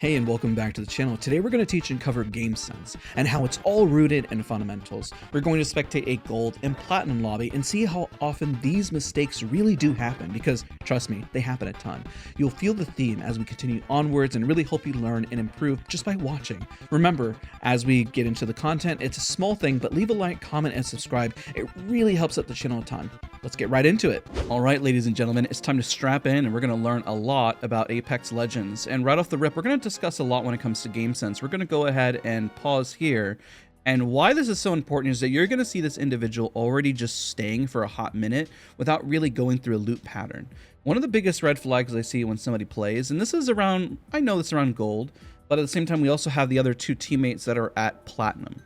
Hey, and welcome back to the channel. Today we're going to teach and cover game sense and how it's all rooted in fundamentals. We're going to spectate a gold and platinum lobby and see how often these mistakes really do happen, because trust me, they happen a ton. You'll feel the theme as we continue onwards and really hope you learn and improve just by watching. Remember, as we get into the content, it's a small thing, but leave a like, comment, and subscribe. It really helps out the channel a ton. Let's get right into it. All right, ladies and gentlemen, it's time to strap in and we're going to learn a lot about Apex Legends. And right off the rip, we're going to discuss a lot when it comes to game sense. We're going to go ahead and pause here. And why this is so important is that you're going to see this individual already just staying for a hot minute without really going through a loot pattern. One of the biggest red flags I see when somebody plays, and this is around, I know it's around gold, but at the same time, we also have the other two teammates that are at platinum.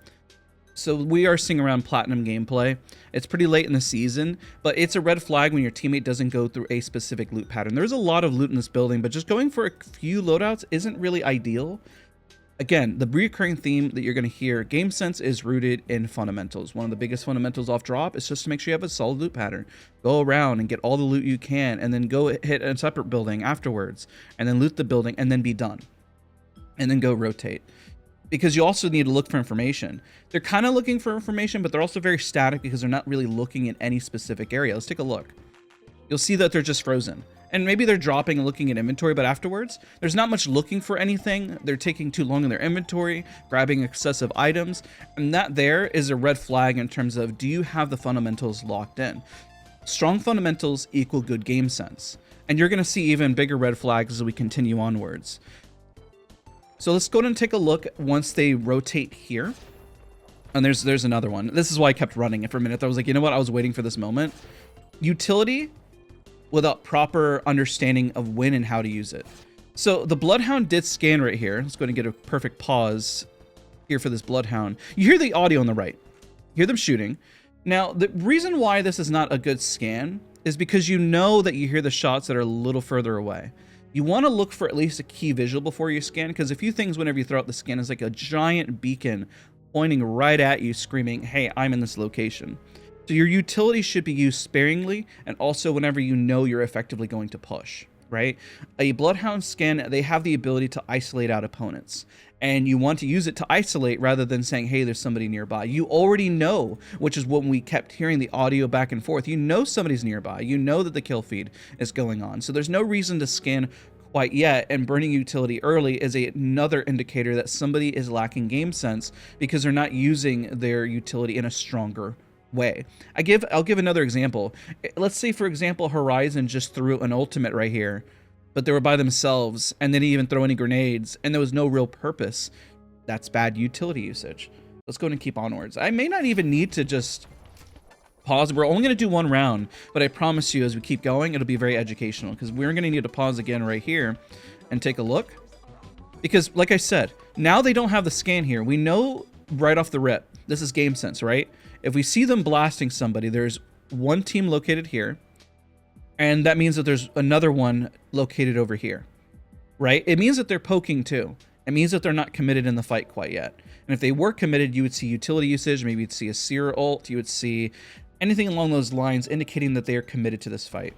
So we are seeing around platinum gameplay. It's pretty late in the season, but it's a red flag when your teammate doesn't go through a specific loot pattern. There's a lot of loot in this building, but just going for a few loadouts isn't really ideal. Again, the recurring theme that you're going to hear, game sense is rooted in fundamentals. One of the biggest fundamentals off drop is just to make sure you have a solid loot pattern. Go around and get all the loot you can, and then go hit a separate building afterwards, and then loot the building, and then be done. And then go rotate. Because you also need to look for information. They're kind of looking for information, but they're also very static because they're not really looking in any specific area. Let's take a look. You'll see that they're just frozen. And maybe they're dropping and looking at inventory, but afterwards, there's not much looking for anything. They're taking too long in their inventory, grabbing excessive items. And that there is a red flag in terms of, do you have the fundamentals locked in? Strong fundamentals equal good game sense. And you're going to see even bigger red flags as we continue onwards. So let's go ahead and take a look once they rotate here. And there's another one. This is why I kept running it for a minute. I was like, you know what? I was waiting for this moment. Utility without proper understanding of when and how to use it. So the Bloodhound did scan right here. Let's go ahead and get a perfect pause here for this Bloodhound. You hear the audio on the right. You hear them shooting. Now, the reason why this is not a good scan is because you know that you hear the shots that are a little further away. You want to look for at least a key visual before you scan, because a few things whenever you throw out the scan is like a giant beacon pointing right at you screaming, hey, I'm in this location. So your utility should be used sparingly, and also whenever you know you're effectively going to push, right? A Bloodhound scan, they have the ability to isolate out opponents, and you want to use it to isolate rather than saying, hey, there's somebody nearby. You already know, which is when we kept hearing the audio back and forth. You know somebody's nearby. You know that the kill feed is going on. So there's no reason to scan quite yet, and burning utility early is another indicator that somebody is lacking game sense because they're not using their utility in a stronger way. I'll give another example. Let's say, for example, Horizon just threw an ultimate right here, but they were by themselves and they didn't even throw any grenades and there was no real purpose. That's bad utility usage. Let's go ahead and keep onwards. I may not even need to just pause. We're only going to do one round, but I promise you as we keep going, it'll be very educational, because we're going to need to pause again right here and take a look. Because like I said, now they don't have the scan here. We know right off the rip, this is game sense, right? If we see them blasting somebody, there's one team located here, and that means that there's another one located over here, right? It means that they're poking too. It means that they're not committed in the fight quite yet. And if they were committed, you would see utility usage, maybe you'd see a seer ult, you would see anything along those lines indicating that they are committed to this fight.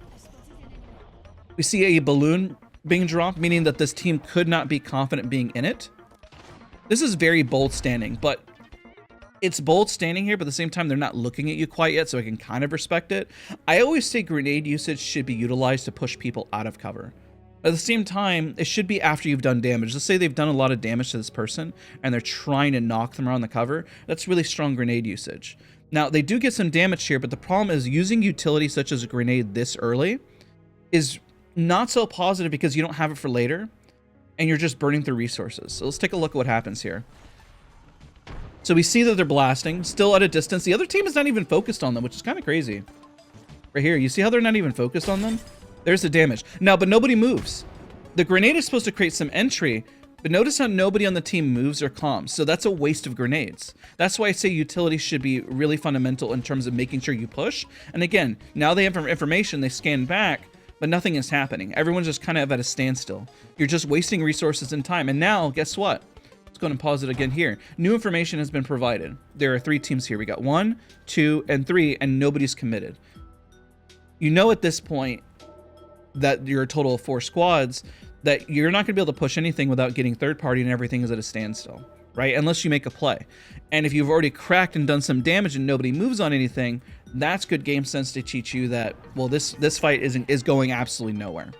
We see a balloon being dropped, meaning that this team could not be confident being in it. This is very bold standing, but it's bold standing here, but at the same time, they're not looking at you quite yet, so I can kind of respect it. I always say grenade usage should be utilized to push people out of cover. At the same time, it should be after you've done damage. Let's say they've done a lot of damage to this person and they're trying to knock them around the cover. That's really strong grenade usage. Now, they do get some damage here, but the problem is using utility such as a grenade this early is not so positive because you don't have it for later and you're just burning through resources. So let's take a look at what happens here. So we see that they're blasting, still at a distance. The other team is not even focused on them, which is kind of crazy. Right here, you see how they're not even focused on them? There's the damage. Now, but nobody moves. The grenade is supposed to create some entry, but notice how nobody on the team moves or comms. So that's a waste of grenades. That's why I say utility should be really fundamental in terms of making sure you push. And again, now they have information, they scan back, but nothing is happening. Everyone's just kind of at a standstill. You're just wasting resources and time. And now, guess what? Let's go ahead and pause it again here. New information has been provided. There are 3 teams here. We got 1, 2, and 3, and nobody's committed. You know at this point that you're a total of 4 squads, that you're not going to be able to push anything without getting third party and everything is at a standstill, right? Unless you make a play. And if you've already cracked and done some damage and nobody moves on anything, that's good game sense to teach you that, well, this fight is going absolutely nowhere.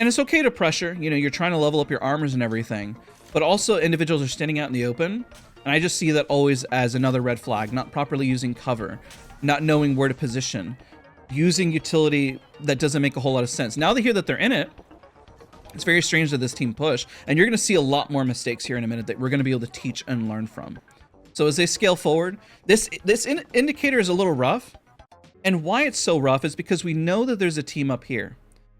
And it's okay to pressure, you know, you're trying to level up your armors and everything, but also individuals are standing out in the open, and I just see that always as another red flag, not properly using cover, not knowing where to position, using utility that doesn't make a whole lot of sense. Now they hear that they're in it, it's very strange that this team push, and you're going to see a lot more mistakes here in a minute that we're going to be able to teach and learn from. So as they scale forward, this indicator is a little rough, and why it's so rough is because we know that there's a team up here.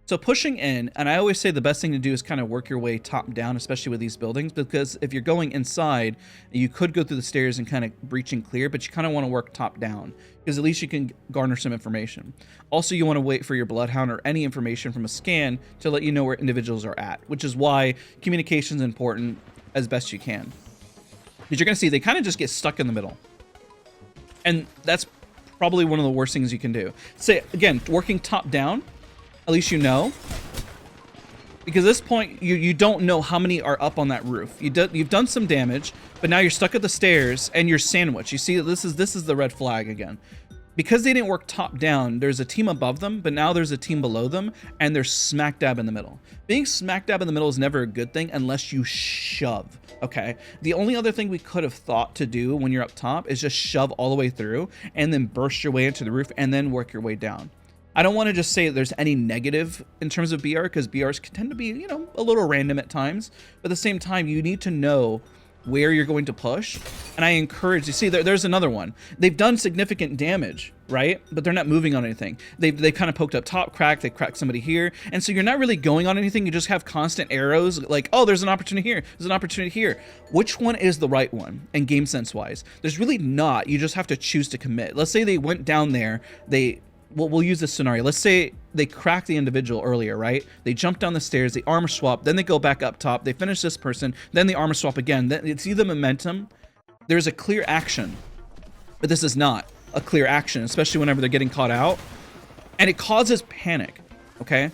So pushing in, and I always say the best thing to do is kind of work your way top down, especially with these buildings, because if you're going inside, you could go through the stairs and kind of breach and clear, but you kind of want to work top down, because at least you can garner some information. Also, you want to wait for your bloodhound or any information from a scan to let you know where individuals are at, which is why communication is important as best you can. Because you're going to see they kind of just get stuck in the middle. And that's probably one of the worst things you can do. Say, again, working top down, at least you know, because at this point you don't know how many are up on that roof. You've done some damage, but now you're stuck at the stairs and you're sandwiched. You see, this is the red flag again, because they didn't work top down. There's a team above them, but now there's a team below them, and they're smack dab in the middle. Being smack dab in the middle is never a good thing unless you shove. Okay, the only other thing we could have thought to do when you're up top is just shove all the way through and then burst your way into the roof and then work your way down. I don't want to just say that there's any negative in terms of BR, because BRs can tend to be, you know, a little random at times. But at the same time, you need to know where you're going to push. And I encourage you. See, there's another one. They've done significant damage, right? But they're not moving on anything. They kind of poked up top, cracked. They cracked somebody here. And so you're not really going on anything. You just have constant arrows like, oh, there's an opportunity here. There's an opportunity here. Which one is the right one? And game sense wise, there's really not. You just have to choose to commit. Let's say they went down there. We'll use this scenario. Let's say they crack the individual earlier, right? They jump down the stairs, they armor swap, then they go back up top, they finish this person, then they armor swap again. Then see the momentum? There's a clear action, but this is not a clear action, especially whenever they're getting caught out. And it causes panic, okay?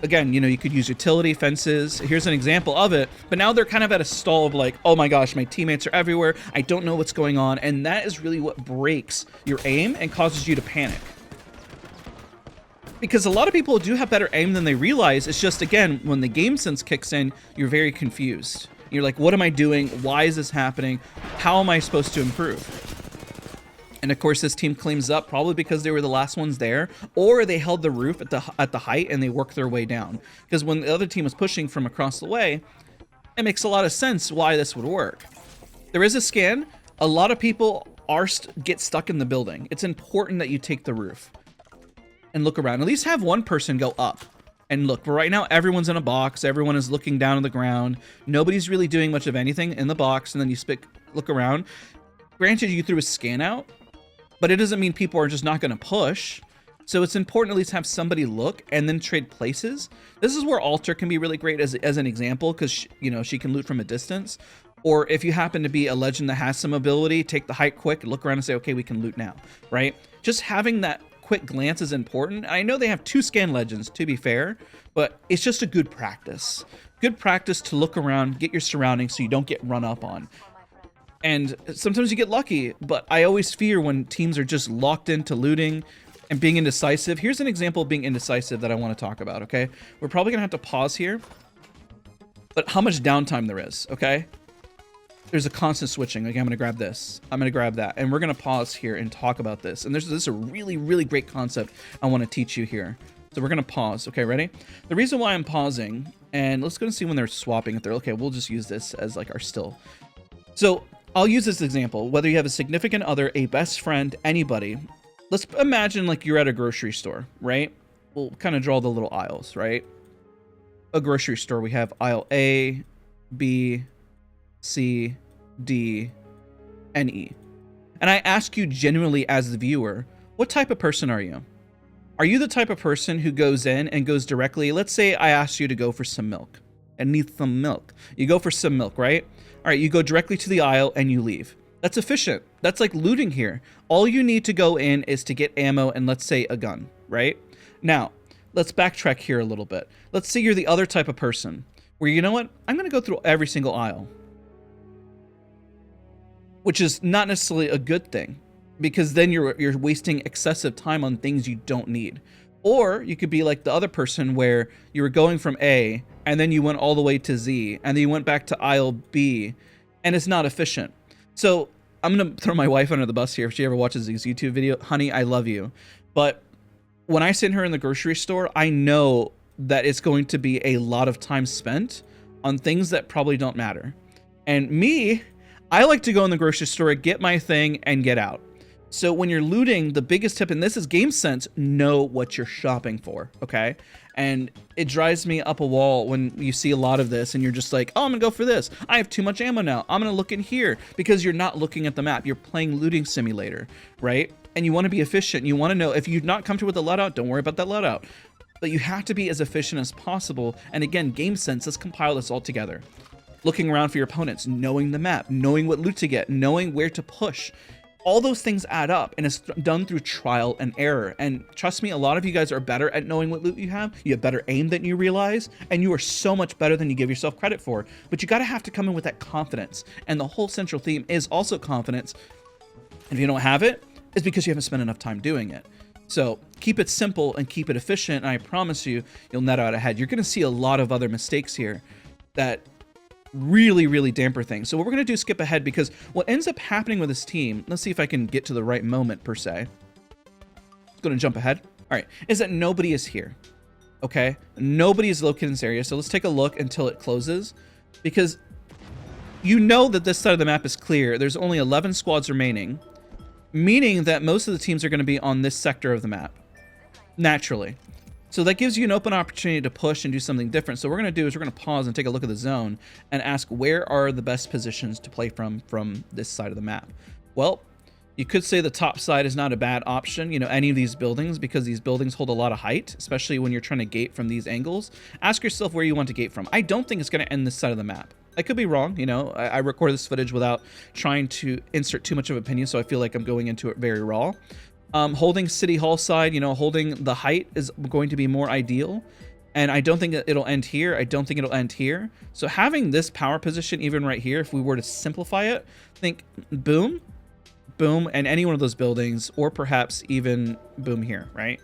Again, you know, you could use utility, fences. Here's an example of it, but now they're kind of at a stall of like, oh my gosh, my teammates are everywhere. I don't know what's going on. And that is really what breaks your aim and causes you to panic. Because a lot of people do have better aim than they realize. It's just, again, when the game sense kicks in, you're very confused. You're like, what am I doing? Why is this happening? How am I supposed to improve? And of course, this team claims up probably because they were the last ones there, or they held the roof at the height and they worked their way down. Because when the other team was pushing from across the way, it makes a lot of sense why this would work. There is a scan. A lot of people get stuck in the building. It's important that you take the roof and look around. At least have one person go up and look. But right now, everyone's in a box. Everyone is looking down on the ground. Nobody's really doing much of anything in the box. And then you look around. Granted, you threw a scan out, but it doesn't mean people are just not going to push. So it's important at least have somebody look and then trade places. This is where Alter can be really great as an example, because you know, she can loot from a distance. Or if you happen to be a legend that has some ability, take the height quick, look around and say, okay, we can loot now, right? Just having that quick glance is important. I know they have 2 scan legends, to be fair, but it's just a good practice. Good practice to look around, get your surroundings so you don't get run up on. And sometimes you get lucky, but I always fear when teams are just locked into looting and being indecisive. Here's an example of being indecisive that I want to talk about, okay? We're probably going to have to pause here, but how much downtime there is, okay? There's a constant switching. Okay, I'm going to grab this. I'm going to grab that. And we're going to pause here and talk about this. And this is a really, really great concept I want to teach you here. So we're going to pause. Okay, ready? The reason why I'm pausing, and let's go and see when they're swapping it there. Okay, we'll just use this as like our still. So I'll use this example. Whether you have a significant other, a best friend, anybody, let's imagine like you're at a grocery store, right? We'll kind of draw the little aisles, right? A grocery store, we have aisle A, B, C, D, and E. And I ask you genuinely as the viewer, what type of person are you? Are you the type of person who goes in and goes directly? Let's say I asked you to go for some milk. I need some milk. You go for some milk, right? All right, you go directly to the aisle and you leave. That's efficient. That's like looting here. All you need to go in is to get ammo and let's say a gun, right? Now, let's backtrack here a little bit. Let's say you're the other type of person where, you know what, I'm going to go through every single aisle, which is not necessarily a good thing, because then you're wasting excessive time on things you don't need. Or you could be like the other person where you were going from A and then you went all the way to Z and then you went back to aisle B, and it's not efficient. So I'm going to throw my wife under the bus here if she ever watches these YouTube videos. Honey, I love you. But when I send her in the grocery store, I know that it's going to be a lot of time spent on things that probably don't matter. And me, I like to go in the grocery store, get my thing, and get out. So when you're looting, the biggest tip, and this is game sense, know what you're shopping for, okay? And it drives me up a wall when you see a lot of this and you're just like, oh, I'm gonna go for this. I have too much ammo now. I'm gonna look in here, because you're not looking at the map. You're playing looting simulator, right? And you wanna be efficient. You wanna know if you're not comfortable with the loadout, don't worry about that loadout. But you have to be as efficient as possible. And again, game sense, let's compile this all together. Looking around for your opponents, knowing the map, knowing what loot to get, knowing where to push. All those things add up, and it's done through trial and error. And trust me, a lot of you guys are better at knowing what loot you have. You have better aim than you realize, and you are so much better than you give yourself credit for. But you gotta have to come in with that confidence. And the whole central theme is also confidence. And if you don't have it, it's because you haven't spent enough time doing it. So keep it simple and keep it efficient, and I promise you, you'll net out ahead. You're gonna see a lot of other mistakes here that really damper things. So what we're going to do is skip ahead, because what ends up happening with this team, let's see if I can get to the right moment per se. Going to jump ahead. All right, is that nobody is here. Okay, nobody is located in this area. So let's take a look until it closes, because you know that this side of the map is clear. There's only 11 squads remaining, meaning that most of the teams are going to be on this sector of the map, naturally. So that gives you an open opportunity to push and do something different. So what we're going to do is we're going to pause and take a look at the zone and ask, where are the best positions to play from this side of the map? Well, you could say the top side is not a bad option, you know, any of these buildings, because these buildings hold a lot of height, especially when you're trying to gate from these angles. Ask yourself where you want to gate from. I don't think it's going to end this side of the map. I could be wrong, you know, I record this footage without trying to insert too much of opinion, so I feel like I'm going into it very raw. Holding City Hall side, you know, holding the height is going to be more ideal. And I don't think it'll end here. I don't think it'll end here. So having this power position, even right here, if we were to simplify it, think boom, boom, and any one of those buildings, or perhaps even boom here, right?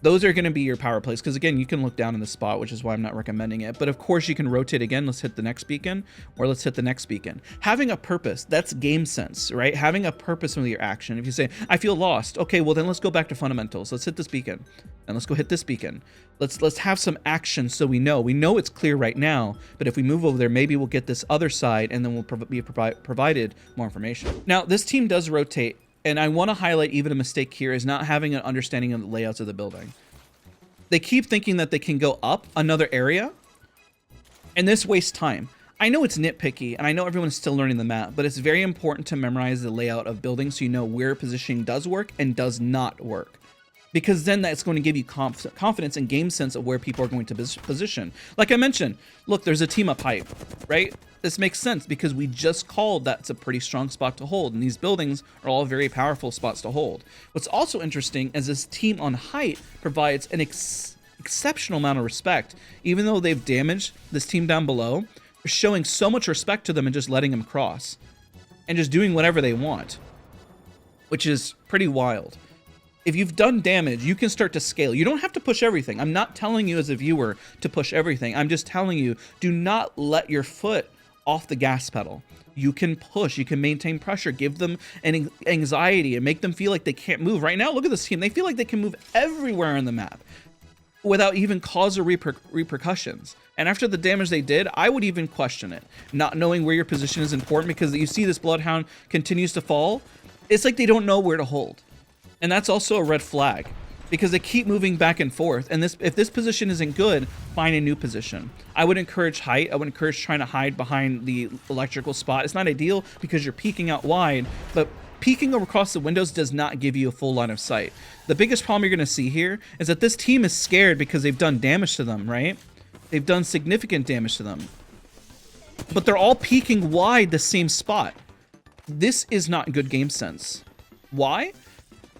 Those are going to be your power plays, because again, you can look down in the spot, which is why I'm not recommending it. But of course, you can rotate again. Let's hit the next beacon, or let's hit the next beacon. Having a purpose, that's game sense, right? Having a purpose with your action. If you say, I feel lost, okay, well then let's go back to fundamentals. Let's hit this beacon, and let's go hit this beacon. Let's have some action, so we know it's clear right now. But if we move over there, maybe we'll get this other side, and then we'll be provided more information. Now, this team does rotate. And I want to highlight even a mistake here is not having an understanding of the layouts of the building. They keep thinking that they can go up another area, and this wastes time. I know it's nitpicky, and I know everyone is still learning the map, but it's very important to memorize the layout of buildings so you know where positioning does work and does not work. Because then that's going to give you confidence and game sense of where people are going to position. Like I mentioned, look, there's a team up height, right? This makes sense because we just called that's a pretty strong spot to hold, and these buildings are all very powerful spots to hold. What's also interesting is this team on height provides an exceptional amount of respect. Even though they've damaged this team down below, they're showing so much respect to them and just letting them cross and just doing whatever they want, which is pretty wild. If you've done damage, you can start to scale. You don't have to push everything. I'm not telling you as a viewer to push everything. I'm just telling you, do not let your foot off the gas pedal. You can push, you can maintain pressure, give them an anxiety and make them feel like they can't move. Right now, look at this team. They feel like they can move everywhere on the map without even cause or repercussions. And after the damage they did, I would even question it. Not knowing where your position is important, because you see this Bloodhound continues to fall. It's like they don't know where to hold. And that's also a red flag, because they keep moving back and forth. And if this position isn't good, find a new position. I would encourage height. I would encourage trying to hide behind the electrical spot. It's not ideal because you're peeking out wide, but peeking across the windows does not give you a full line of sight. The biggest problem you're going to see here is that this team is scared because they've done damage to them, right? They've done significant damage to them. But they're all peeking wide the same spot. This is not good game sense. Why?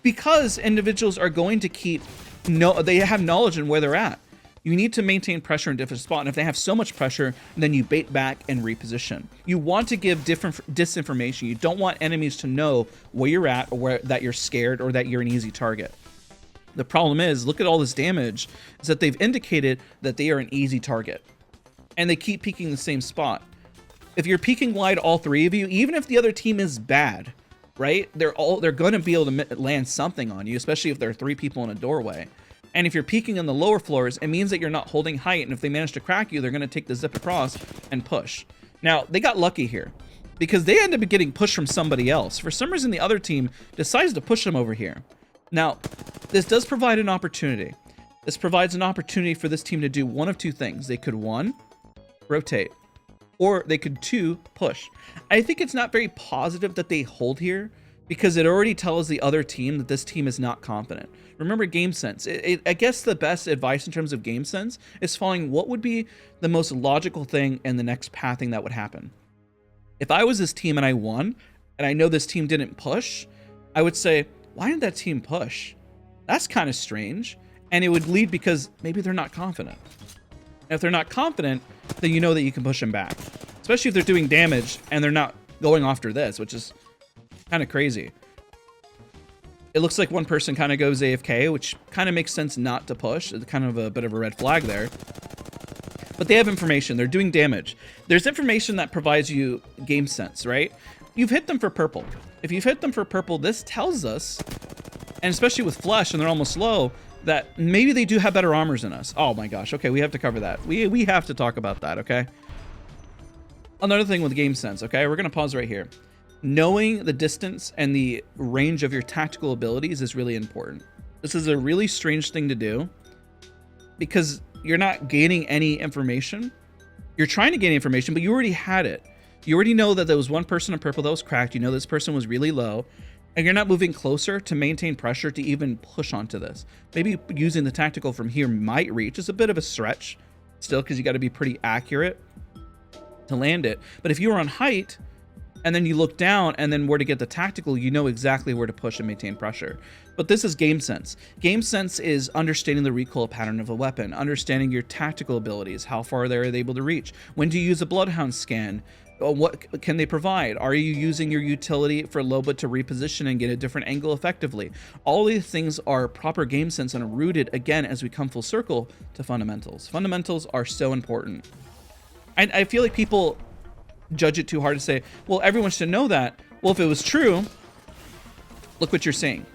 Because individuals are going to keep they have knowledge in where they're at. You need to maintain pressure in different spot, and if they have so much pressure, then you bait back and reposition. You want to give different disinformation. You don't want enemies to know where you're at, or that you're scared, or that you're an easy target. The problem is, look at all this damage, is that they've indicated that they are an easy target, and they keep peeking the same spot. If you're peeking wide, all three of you, even if the other team is bad, right? They're going to be able to land something on you, especially if there are 3 people in a doorway. And if you're peeking on the lower floors, it means that you're not holding height, and if they manage to crack you, they're going to take the zip across and push. Now, they got lucky here, because they ended up getting pushed from somebody else. For some reason, the other team decides to push them over here. Now, this does provide an opportunity. This provides an opportunity for this team to do one of 2 things. They could, 1, rotate, or they could, 2, push. I think it's not very positive that they hold here, because it already tells the other team that this team is not confident. Remember game sense. I guess the best advice in terms of game sense is following what would be the most logical thing and the next pathing that would happen. If I was this team and I won, and I know this team didn't push, I would say, why didn't that team push? That's kind of strange. And it would lead because maybe they're not confident. And if they're not confident, then you know that you can push them back. Especially if they're doing damage and they're not going after this, which is kind of crazy. It looks like one person kind of goes AFK, which kind of makes sense not to push. It's kind of a bit of a red flag there. But they have information. They're doing damage. There's information that provides you game sense, right? You've hit them for purple. If you've hit them for purple, this tells us, and especially with flesh and they're almost low, that maybe they do have better armors than us. Oh my gosh. Okay, we have to cover that. We have to talk about that, okay? Another thing with game sense, okay? We're going to pause right here. Knowing the distance and the range of your tactical abilities is really important. This is a really strange thing to do because you're not gaining any information. You're trying to gain information, but you already had it. You already know that there was one person in purple that was cracked. You know this person was really low, and you're not moving closer to maintain pressure to even push onto this. Maybe using the tactical from here might reach. It's a bit of a stretch still because you got to be pretty accurate to land it. But if you were on height, and then you look down and then where to get the tactical, you know exactly where to push and maintain pressure. But this is game sense. Game sense is understanding the recoil pattern of a weapon, understanding your tactical abilities, how far they're able to reach. When do you use a bloodhound scan? What can they provide? Are you using your utility for Loba to reposition and get a different angle effectively? All these things are proper game sense and are rooted, again, as we come full circle to fundamentals. Fundamentals are so important. I feel like people judge it too hard to say, well, everyone should know that. Well, if it was true, look what you're saying,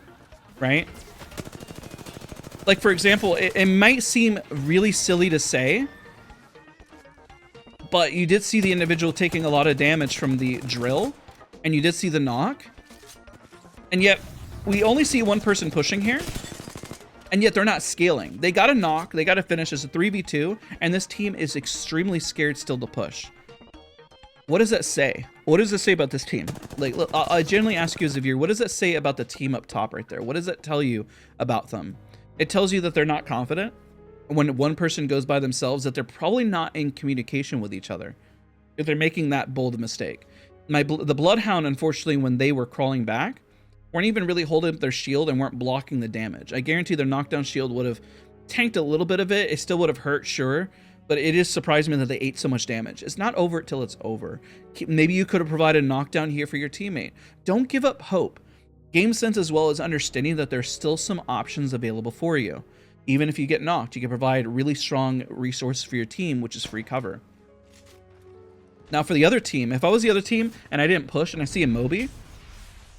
right? Like, for example, it might seem really silly to say, but you did see the individual taking a lot of damage from the drill, and you did see the knock, and yet we only see one person pushing here, and yet they're not scaling. They got a knock, they got a finish as a 3v2, and this team is extremely scared still to push. What does that say? What does it say about this team? Like, look, I generally ask you as a viewer, what does that say about the team up top right there? What does that tell you about them? It tells you that they're not confident. When one person goes by themselves, that they're probably not in communication with each other if they're making that bold mistake. The Bloodhound, unfortunately, when they were crawling back, weren't even really holding up their shield and weren't blocking the damage. I guarantee their knockdown shield would have tanked a little bit of it. It still would have hurt, sure. But it is surprising me that they ate so much damage. It's not over till it's over. Maybe you could have provided a knockdown here for your teammate. Don't give up hope. Game sense as well as understanding that there's still some options available for you. Even if you get knocked, you can provide really strong resources for your team, which is free cover. Now for the other team, if I was the other team and I didn't push and I see a Moby,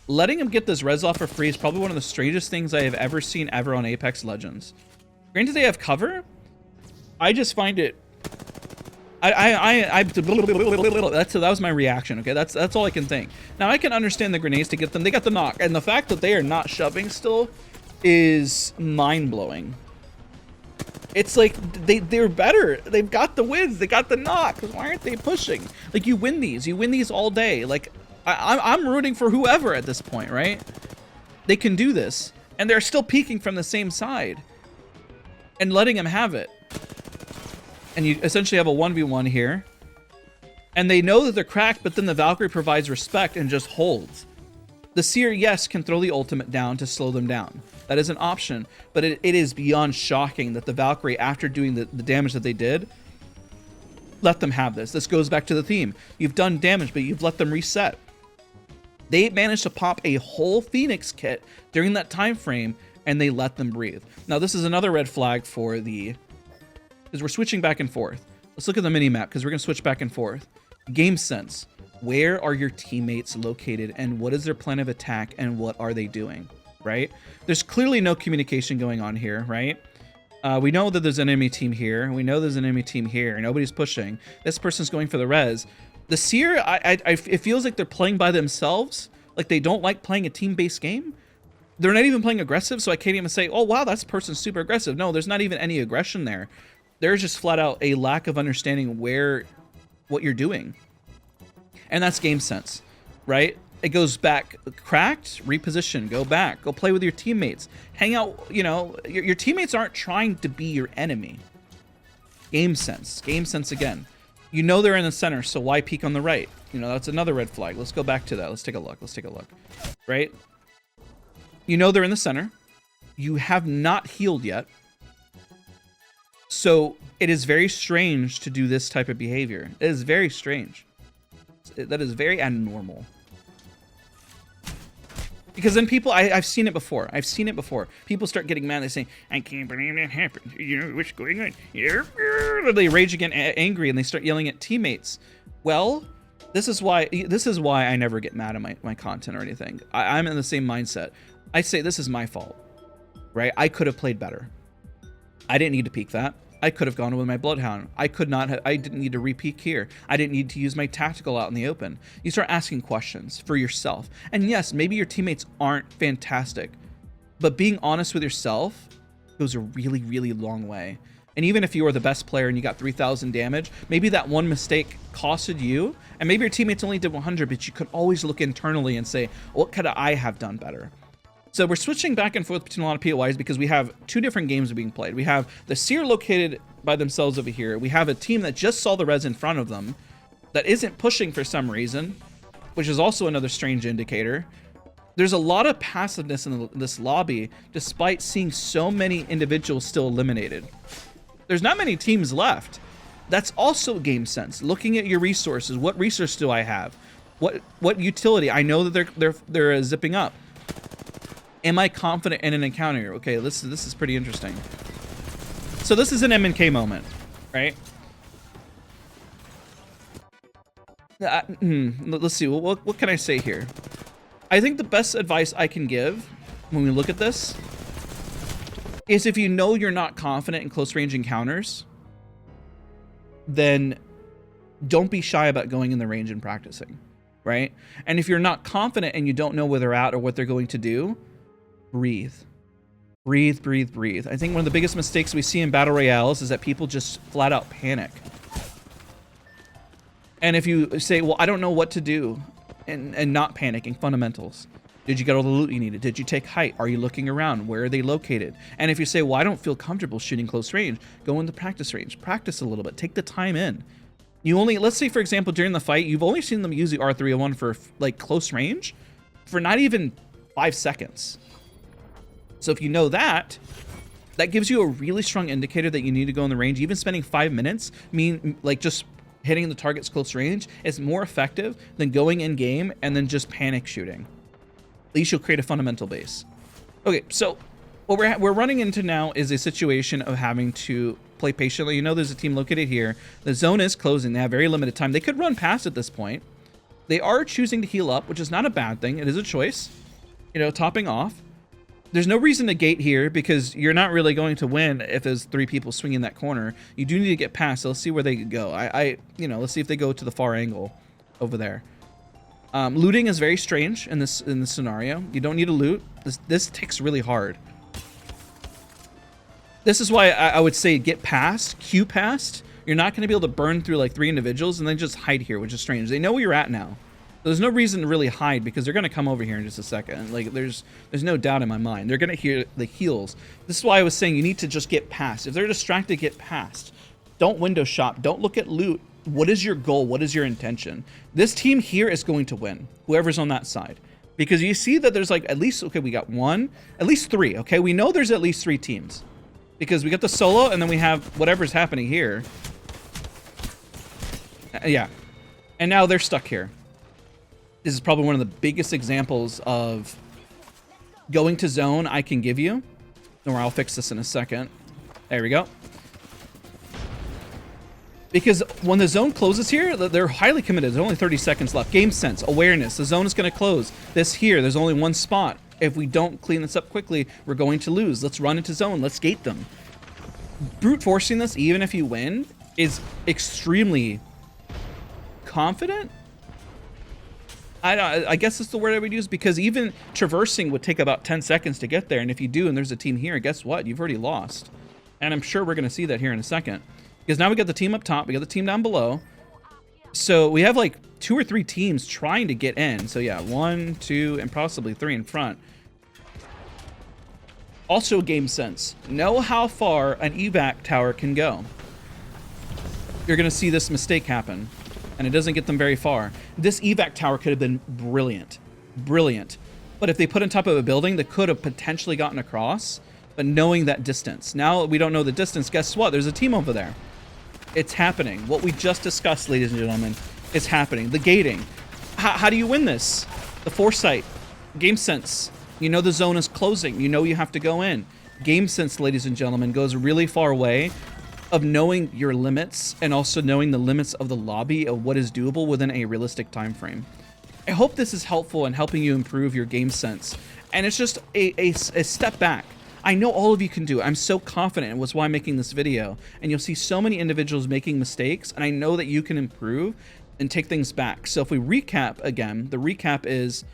letting him get this res off for free is probably one of the strangest things I have ever seen ever on Apex Legends. Granted, they have cover. I just find it. That was my reaction. Okay, that's all I can think. Now I can understand the grenades to get them. They got the knock, and the fact that they are not shoving still is mind blowing. It's like they're better. They've got the wins. They got the knock. Why aren't they pushing? Like you win these. You win these all day. Like I'm rooting for whoever at this point, right? They can do this, and they're still peeking from the same side and letting them have it. And you essentially have a 1v1 here. And they know that they're cracked, but then the Valkyrie provides respect and just holds. The Seer, yes, can throw the ultimate down to slow them down. That is an option, but it is beyond shocking that the Valkyrie, after doing the damage that they did, let them have this. This goes back to the theme. You've done damage, but you've let them reset. They managed to pop a whole Phoenix kit during that time frame, and they let them breathe. Now, this is another red flag for the... because we're switching back and forth. Let's look at the mini-map, because we're going to switch back and forth. Game sense. Where are your teammates located, and what is their plan of attack, and what are they doing, right? There's clearly no communication going on here, right? We know that there's an enemy team here. We know there's an enemy team here. Nobody's pushing. This person's going for the res. The Seer, it feels like they're playing by themselves. Like they don't like playing a team-based game. They're not even playing aggressive, so I can't even say, oh, wow, that person's super aggressive. No, there's not even any aggression there. There's just flat out a lack of understanding what you're doing. And that's game sense, right? It goes back, cracked, reposition, go back, go play with your teammates, hang out. You know, your teammates aren't trying to be your enemy. Game sense again. You know they're in the center, so why peek on the right? You know, that's another red flag. Let's go back to that. Let's take a look. Right? You know they're in the center. You have not healed yet. So it is very strange to do this type of behavior. It is very strange. That is very abnormal. Because then people, I've seen it before. People start getting mad. They say, I can't believe that happened. You know, what's going on? They rage again, angry, and they start yelling at teammates. Well, this is why I never get mad at my content or anything. I'm in the same mindset. I say, this is my fault, right? I could have played better. I didn't need to peek that. I could have gone with my Bloodhound. I didn't need to re-peek here. I didn't need to use my tactical out in the open. You start asking questions for yourself. And yes, maybe your teammates aren't fantastic, but being honest with yourself goes a really, really long way. And even if you are the best player and you got 3,000 damage, maybe that one mistake costed you, and maybe your teammates only did 100, but you could always look internally and say, what could I have done better? So we're switching back and forth between a lot of POIs because we have two different games being played. We have the Seer located by themselves over here. We have a team that just saw the res in front of them that isn't pushing for some reason, which is also another strange indicator. There's a lot of passiveness in this lobby, despite seeing so many individuals still eliminated. There's not many teams left. That's also game sense. Looking at your resources. What resource do I have? What utility? I know that they're zipping up. Am I confident in an encounter? Okay, this is pretty interesting. So this is an M&K moment, right? Let's see. What can I say here? I think the best advice I can give when we look at this is if you know you're not confident in close range encounters, then don't be shy about going in the range and practicing, right? And if you're not confident and you don't know where they're at or what they're going to do, breathe. I think one of the biggest mistakes we see in battle royales is that people just flat out panic. And if you say, well, I don't know what to do, and not panicking, fundamentals. Did you get all the loot you needed? Did you take height? Are you looking around? Where are they located? And if you say, well, I don't feel comfortable shooting close range, go into practice range. Practice a little bit. Take the time in. Let's say, for example, during the fight, you've only seen them use the R301 for like close range for not even 5 seconds. So if you know that gives you a really strong indicator that you need to go in the range. Even spending 5 minutes, like just hitting the target's close range, is more effective than going in game and then just panic shooting. At least you'll create a fundamental base. Okay, so what we're running into now is a situation of having to play patiently. You know there's a team located here. The zone is closing. They have very limited time. They could run past at this point. They are choosing to heal up, which is not a bad thing. It is a choice. You know, topping off. There's no reason to gate here because you're not really going to win if there's 3 people swinging that corner. You do need to get past, so let's see where they go. Let's see if they go to the far angle over there. Looting is very strange in this scenario. You don't need to loot. This ticks really hard. This is why I would say get past, queue past. You're not going to be able to burn through like 3 individuals and then just hide here, which is strange. They know where you're at now. There's no reason to really hide because they're going to come over here in just a second. Like there's no doubt in my mind. They're going to hear the heals. This is why I was saying you need to just get past. If they're distracted, get past. Don't window shop. Don't look at loot. What is your goal? What is your intention? This team here is going to win, whoever's on that side, Because you see that there's like at least, okay, we got at least 3, okay? We know there's at least 3 teams. Because we got the solo, and then we have whatever's happening here. Yeah. And now they're stuck here. This is probably one of the biggest examples of going to zone I can give you. Or I'll fix this in a second. There we go. Because when the zone closes here, they're highly committed. There's only 30 seconds left. Game sense, awareness. The zone is going to close. This here, there's only 1 spot. If we don't clean this up quickly, we're going to lose. Let's run into zone. Let's gate them. Brute forcing this, even if you win, is extremely confident. I guess that's the word I would use, because even traversing would take about 10 seconds to get there. And if you do, and there's a team here, guess what? You've already lost. And I'm sure we're going to see that here in a second. Because now we got the team up top, we got the team down below. So we have like 2 or 3 teams trying to get in. So yeah, 1, 2, and possibly 3 in front. Also game sense. Know how far an evac tower can go. You're going to see this mistake happen. And it doesn't get them very far. This evac tower could have been brilliant. Brilliant. But if they put on top of a building, they could have potentially gotten across. But knowing that distance. Now we don't know the distance. Guess what? There's a team over there. It's happening. What we just discussed, ladies and gentlemen, is happening. The gating. How do you win this? The foresight. Game sense. You know the zone is closing. You know you have to go in. Game sense, ladies and gentlemen, goes really far away of knowing your limits and also knowing the limits of the lobby of what is doable within a realistic time frame. I hope this is helpful in helping you improve your game sense. And it's just a step back. I know all of you can do it. I'm so confident, and was why I'm making this video. And you'll see so many individuals making mistakes, and I know that you can improve and take things back. So if we recap again, the recap is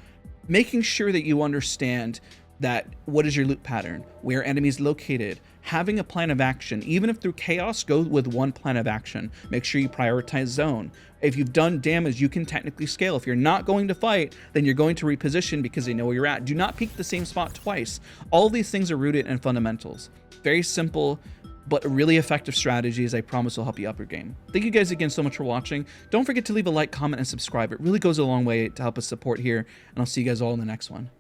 making sure that you understand that what is your loot pattern, where enemies located, having a plan of action. Even if through chaos, go with 1 plan of action. Make sure you prioritize zone. If you've done damage, you can technically scale. If you're not going to fight, then you're going to reposition because they know where you're at. Do not peek the same spot twice. All these things are rooted in fundamentals. Very simple, but really effective strategies I promise will help you up your game. Thank you guys again so much for watching. Don't forget to leave a like, comment, and subscribe. It really goes a long way to help us support here, and I'll see you guys all in the next one.